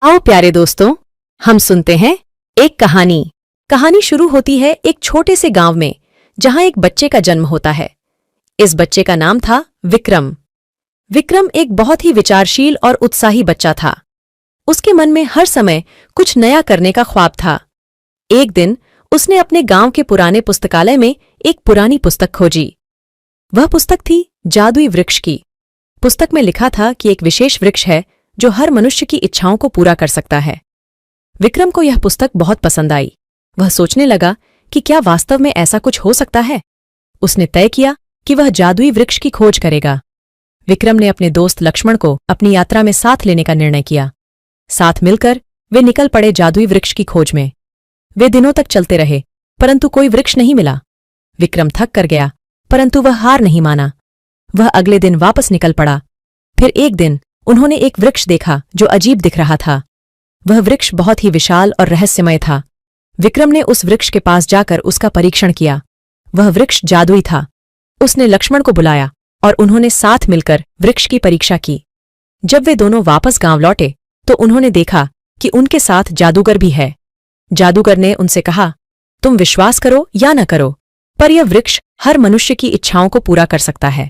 आओ प्यारे दोस्तों, हम सुनते हैं एक कहानी। कहानी शुरू होती है एक छोटे से गांव में, जहां एक बच्चे का जन्म होता है। इस बच्चे का नाम था विक्रम। विक्रम एक बहुत ही विचारशील और उत्साही बच्चा था। उसके मन में हर समय कुछ नया करने का ख्वाब था। एक दिन उसने अपने गांव के पुराने पुस्तकालय में एक पुरानी पुस्तक खोजी। वह पुस्तक थी जादुई वृक्ष की। पुस्तक में लिखा था कि एक विशेष वृक्ष है जो हर मनुष्य की इच्छाओं को पूरा कर सकता है। विक्रम को यह पुस्तक बहुत पसंद आई। वह सोचने लगा कि क्या वास्तव में ऐसा कुछ हो सकता है। उसने तय किया कि वह जादुई वृक्ष की खोज करेगा। विक्रम ने अपने दोस्त लक्ष्मण को अपनी यात्रा में साथ लेने का निर्णय किया। साथ मिलकर वे निकल पड़े जादुई वृक्ष की खोज में। वे दिनों तक चलते रहे, परंतु कोई वृक्ष नहीं मिला। विक्रम थक कर गया, परंतु वह हार नहीं माना। वह अगले दिन वापस निकल पड़ा। फिर एक दिन उन्होंने एक वृक्ष देखा जो अजीब दिख रहा था। वह वृक्ष बहुत ही विशाल और रहस्यमय था। विक्रम ने उस वृक्ष के पास जाकर उसका परीक्षण किया। वह वृक्ष जादुई था। उसने लक्ष्मण को बुलाया और उन्होंने साथ मिलकर वृक्ष की परीक्षा की। जब वे दोनों वापस गांव लौटे तो उन्होंने देखा कि उनके साथ जादूगर भी है। जादूगर ने उनसे कहा, तुम विश्वास करो या न करो, पर यह वृक्ष हर मनुष्य की इच्छाओं को पूरा कर सकता है।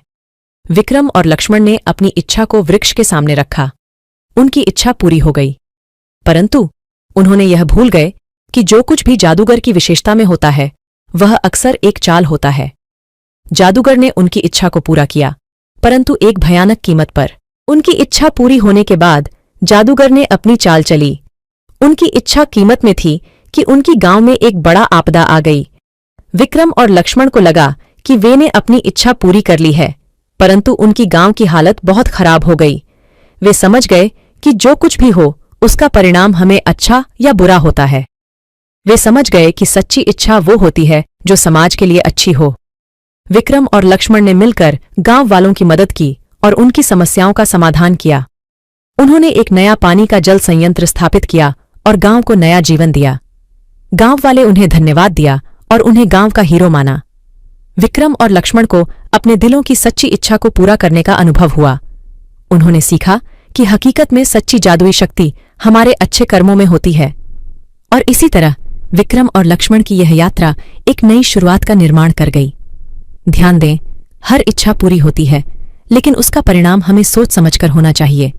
विक्रम और लक्ष्मण ने अपनी इच्छा को वृक्ष के सामने रखा। उनकी इच्छा पूरी हो गई, परंतु उन्होंने यह भूल गए कि जो कुछ भी जादूगर की विशेषता में होता है वह अक्सर एक चाल होता है। जादूगर ने उनकी इच्छा को पूरा किया, परंतु एक भयानक कीमत पर। उनकी इच्छा पूरी होने के बाद जादूगर ने अपनी चाल चली। उनकी इच्छा कीमत में थी कि उनकी गांव में एक बड़ा आपदा आ गई। विक्रम और लक्ष्मण को लगा कि वे ने अपनी इच्छा पूरी कर ली है, परंतु उनकी गांव की हालत बहुत खराब हो गई। वे समझ गए कि जो कुछ भी हो उसका परिणाम हमें अच्छा या बुरा होता है। वे समझ गए कि सच्ची इच्छा वो होती है जो समाज के लिए अच्छी हो। विक्रम और लक्ष्मण ने मिलकर गांव वालों की मदद की और उनकी समस्याओं का समाधान किया। उन्होंने एक नया पानी का जल संयंत्र स्थापित किया और गांव को नया जीवन दिया। गांव वाले उन्हें धन्यवाद दिया और उन्हें गांव का हीरो माना। विक्रम और लक्ष्मण को अपने दिलों की सच्ची इच्छा को पूरा करने का अनुभव हुआ। उन्होंने सीखा कि हकीकत में सच्ची जादुई शक्ति हमारे अच्छे कर्मों में होती है। और इसी तरह विक्रम और लक्ष्मण की यह यात्रा एक नई शुरुआत का निर्माण कर गई। ध्यान दें, हर इच्छा पूरी होती है, लेकिन उसका परिणाम हमें सोच समझकर होना चाहिए।